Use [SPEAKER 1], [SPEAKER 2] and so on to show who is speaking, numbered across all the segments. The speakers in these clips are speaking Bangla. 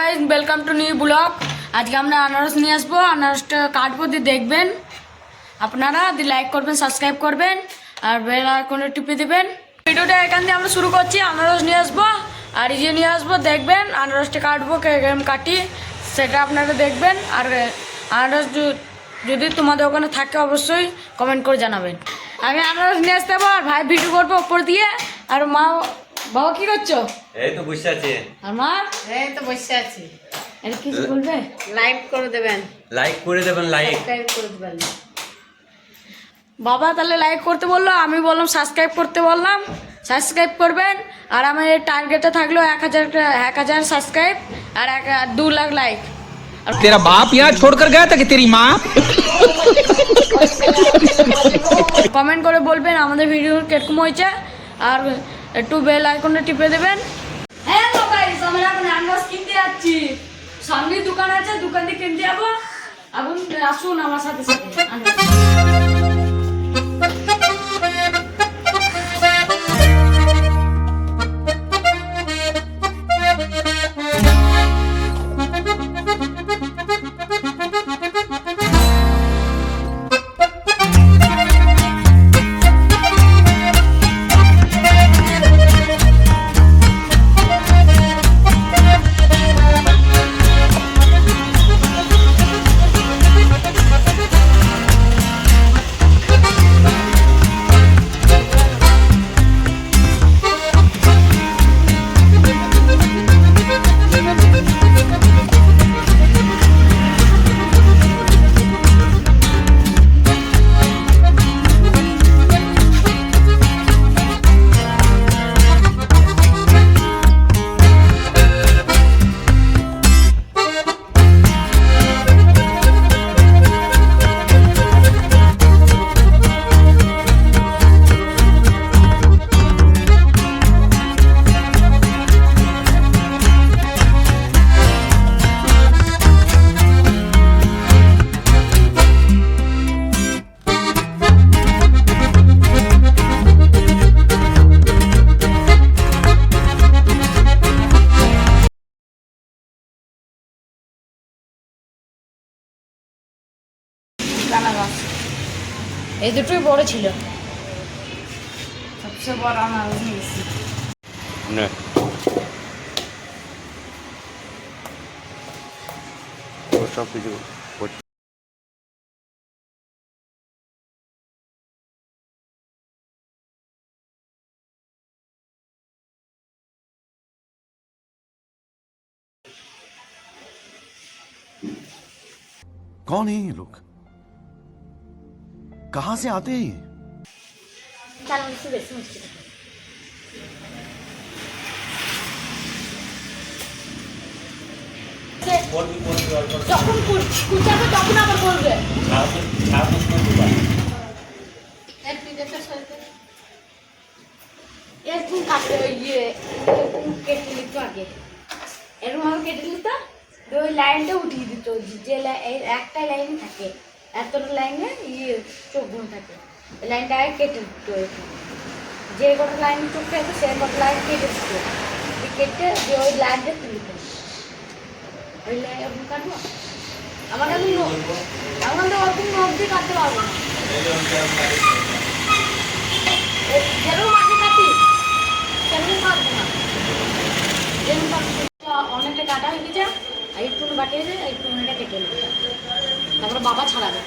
[SPEAKER 1] Guys, welcome to new blog. আজকে আমরা আনারস নিয়ে আসবো। আনারসটা কাটবো, দিয়ে দেখবেন আপনারা, দিয়ে লাইক করবেন, সাবস্ক্রাইব করবেন আর বেল আইকনে টিপে দেবেন। ভিডিওটা এখান দিয়ে আমরা শুরু করছি। আনারস নিয়ে আসবো আর ইয়ে নিয়ে আসবো, দেখবেন আনারসটা কাটবো কেমন কাটি সেটা আপনারা দেখবেন। আর আনারস যদি তোমাদের ওখানে থাকে অবশ্যই কমেন্ট করে জানাবেন। আমি আনারস নিয়ে আসতে পারবো আর ভাই ভিডিও করবো ওপর দিয়ে। আর মা বাবা কি করছো?
[SPEAKER 2] এই তো বসে আছে।
[SPEAKER 1] আর মা
[SPEAKER 3] এই তো বসে আছি।
[SPEAKER 1] এটা কিছু বলবে?
[SPEAKER 3] লাইক করে দেবেন,
[SPEAKER 2] লাইক করে দেবেন, লাইক
[SPEAKER 3] সাবস্ক্রাইব করে দেবেন।
[SPEAKER 1] বাবা তাহলে লাইক করতে বললো, আমি বললাম সাবস্ক্রাইব করতে বললাম, সাবস্ক্রাইব করবেন। আর আমার এই টার্গেটে থাকলো 1000 সাবস্ক্রাইব আর 2 লাখ লাইক।
[SPEAKER 4] तेरा बाप यहाँ छोड़कर गया था कि तेरी माँ?
[SPEAKER 1] কমেন্ট করে বলবেন আমাদের ভিডিও কিরকম হয়েছে আর একটু বেল আইকনে টিপে দেবেন। হ্যালো গাইস, আমরা এখন আনারস কিনতে যাচ্ছি। সামনে দোকান আছে, দোকান থেকে কিনতে যাবো। এখন আসুন আমার সাথে সাথে। আনারস এই দুটোই বড় ছিল, সবচেয়ে বড় আনারস নিয়েছি।
[SPEAKER 2] না ও সব কিছু
[SPEAKER 5] कौन है ये लोग? कहां से आते हैं?
[SPEAKER 1] যখন কুচাবে তখন আবার করবে। এরকম কাটতে ইয়ে কেটে নিত আগে, এরকম ভাবে কেটে নিত, ওই লাইনটা উঠিয়ে দিত। যে একটা লাইন থাকে, এতটা লাইনে ইয়ে চোখগুলো থাকে, ওই লাইনটা আগে কেটে দিত। যে কটা লাইন চোখ থাকে সে কটা লাইন কেটে দিত, কেটে যে ওই লাইনটা তুলে দিত। ওই লাইন এখন কাটবো আমার তো ওরকম নখ দিয়ে কাটতে পারবো না। যেরকম মাঠে কাটি সেরকম কাটবো না, যেরকম কাটবো। অনেকটা কাটা হয়ে গেছে, একটু বাটিয়ে যায়, একটু এটা কেটে নেবে, তারপরে বাবা ছাড়াবে।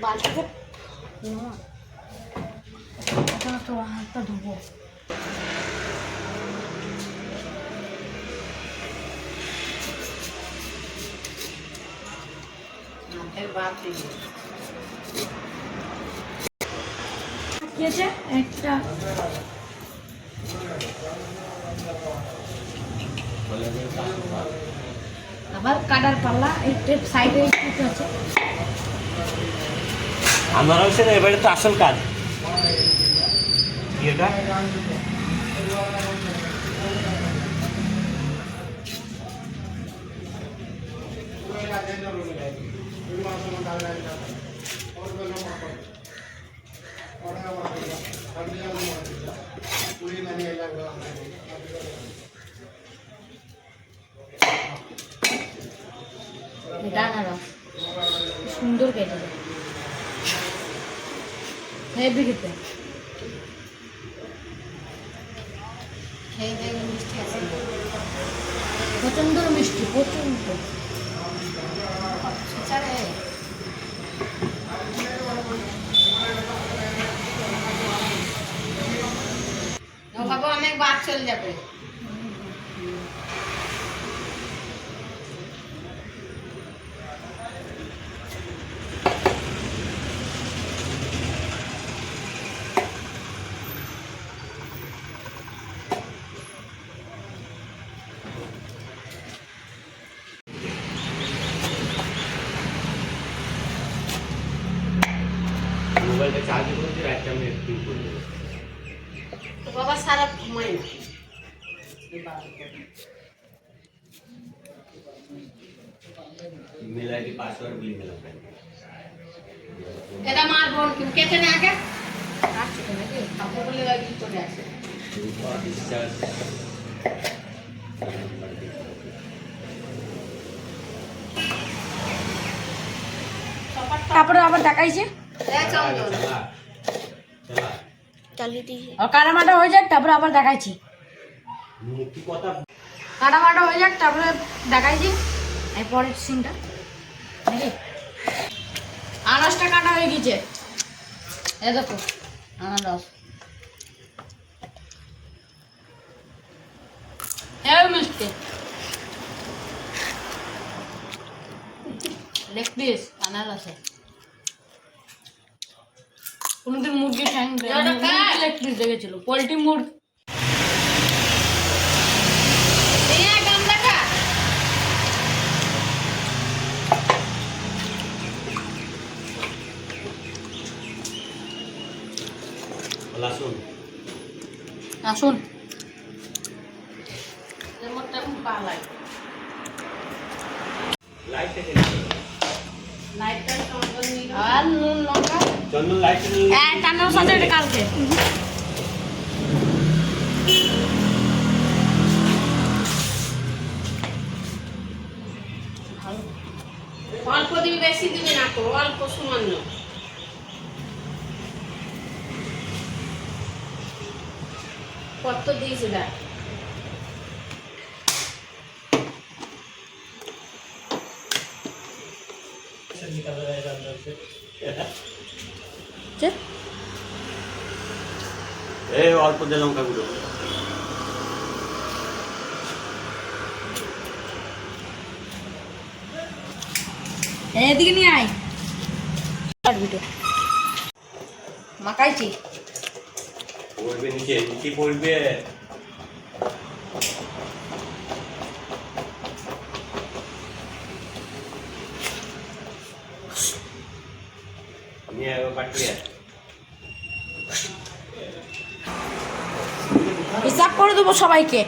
[SPEAKER 1] বালতিতে তো হাতটা ধুবো। একটা আবার কাটার পাল্লা, এই সাইডে আছে।
[SPEAKER 2] আনারসের এবারে তো আসল কাজ এটা।
[SPEAKER 1] এটা আনারস সুন্দর কেটে হেভি খেতে
[SPEAKER 3] খেয়ে দেখে মিষ্টি আছে
[SPEAKER 1] প্রচন্ড মিষ্টি প্রচন্ড
[SPEAKER 3] সুচারে বাবা অনেক বাদ চলে যাবে
[SPEAKER 2] মোবাইলটা চার্জ করতে রাখতে আমি একটু করে দেবো
[SPEAKER 3] তো বাবা সারা ঘুমায় না
[SPEAKER 2] ইমেল আইডি পাসওয়ার্ড বলে দিলাম
[SPEAKER 3] এটা মার বোন কেউ কেটে না আগে রাখছি তো নাকি খাবো বলে ওই ভিতরে আছে
[SPEAKER 2] ডিসচার্জ
[SPEAKER 1] তারপরে আবার দেখাইছে
[SPEAKER 3] চন্দন
[SPEAKER 1] আর কাটামাটা হয়ে যাক তারপরে আবার দেখাইছি
[SPEAKER 2] মুক্তি কথা
[SPEAKER 1] কাটামাটা হয়ে যাক তারপরে দেখাইছি এই পরের সিনটা নাকি আনারসটা কাটা হয়ে গেছে এ দেখো আনারস এই মিষ্টি লেগ পিস আনারসে কোনোদিন মুরগি ঠ্যাং লেগ পিস দেখেছিল পোলট্রি মুরগি
[SPEAKER 2] লাসুন
[SPEAKER 1] আসুন
[SPEAKER 3] লেমনটা খুব ভালো লাগে
[SPEAKER 2] লাইট থেকে
[SPEAKER 3] লাইটটা চন্দন নিল
[SPEAKER 1] আর নুন লঙ্কা
[SPEAKER 2] চন্দন লাইট নিয়ে
[SPEAKER 1] টানার সাথে এটা কালকে
[SPEAKER 3] অল্প দিবি বেশি দিবি না তো অল্প সামান্য কত দিয়েছি দেখ
[SPEAKER 2] এই অল্প দিয়ে লঙ্কা গুঁড়ো
[SPEAKER 1] এদিকে নিয়ে আয় মাখাইছি
[SPEAKER 2] পড়বে নিচে নিচে পড়বে নিয়ে কাটিয়ে
[SPEAKER 1] হিসাব করে দেবো সবাইকে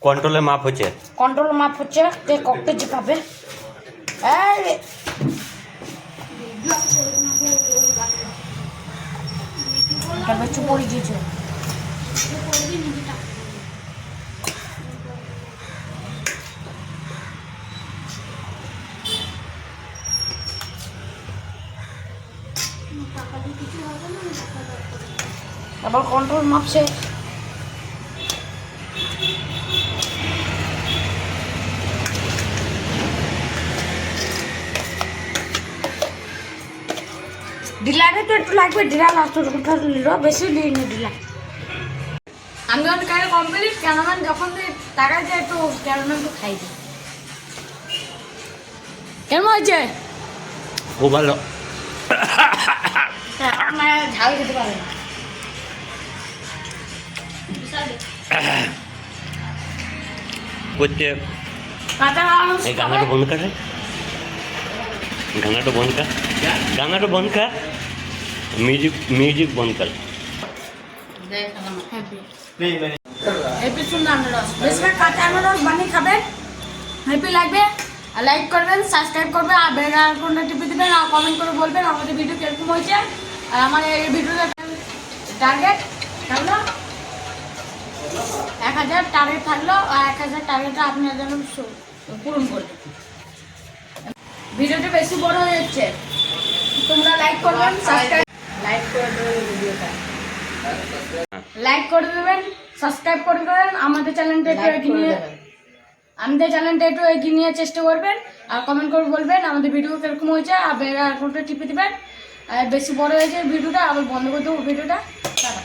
[SPEAKER 2] কন্ট্রোলে মাপ হচ্ছে
[SPEAKER 1] কন্ট্রোল মাপ হচ্ছে কে কত যে পাবে এই কেমন চুপ করে দিয়েছে আবার কন্ট্রোল মাপছে ডিলারে তো একটু লাগবে ডিলা লাস্ট নিল বেশি দিইনি ডিলা আমি যখন কাজে কমপ্লিট ক্যামেরাম্যান যখন টাকা যায় একটু ক্যামেরাম্যান একটু খাই দিই কেমন হয়েছে
[SPEAKER 2] খুব ভালো
[SPEAKER 1] আপনার ঝাল খেতে পারে না
[SPEAKER 2] করছে
[SPEAKER 1] কাঁচা
[SPEAKER 2] এই গানাটা বন্ধ কর গানাটা বন্ধ কর গানাটা বন্ধ কর म्यूजिक बंद कर
[SPEAKER 1] হেপি সুন্দর আনারস বেশিরভাগ কাঁচা আনারস বানিয়ে খাবেন হেপি লাগবে আর লাইক করবেন সাবস্ক্রাইব করবেন আর বেল আইকনটা টিপে দিবেন আর কমেন্ট করে বলবেন আমাদের ভিডিও কিরকম হয়েছে আর আমার এই ভিডিওটা টার্গেট থাকলো 1000 টার্গেট থাকলো, আর 1000 টার্গেটটা আপনার যেন পূরণ করবেন। ভিডিওটা বেশি বড় হয়ে যাচ্ছে, তোমরা লাইক করবেন, সাবস্ক্রাইব
[SPEAKER 3] লাইক করে দেবেন ভিডিওটা।
[SPEAKER 1] লাইক করে দেবেন, সাবস্ক্রাইব করে দেবেন। আমাদের চ্যানেলটা একটু
[SPEAKER 3] লাইক
[SPEAKER 1] এগিয়ে
[SPEAKER 3] করে
[SPEAKER 1] নিয়ে
[SPEAKER 3] দেবেন।
[SPEAKER 1] আমাদের চ্যানেলটা একটু এগিয়ে নিয়ে চেষ্টা করবেন, আর কমেন্ট করে বলবেন আমাদের ভিডিও কিরকম হয়েছে, আর বেল আইকনটা টিপে দিবেন। আর বেশি বড় হয়েছে ভিডিওটা, আবার বন্ধ করে দেবো ভিডিওটা। টাটা।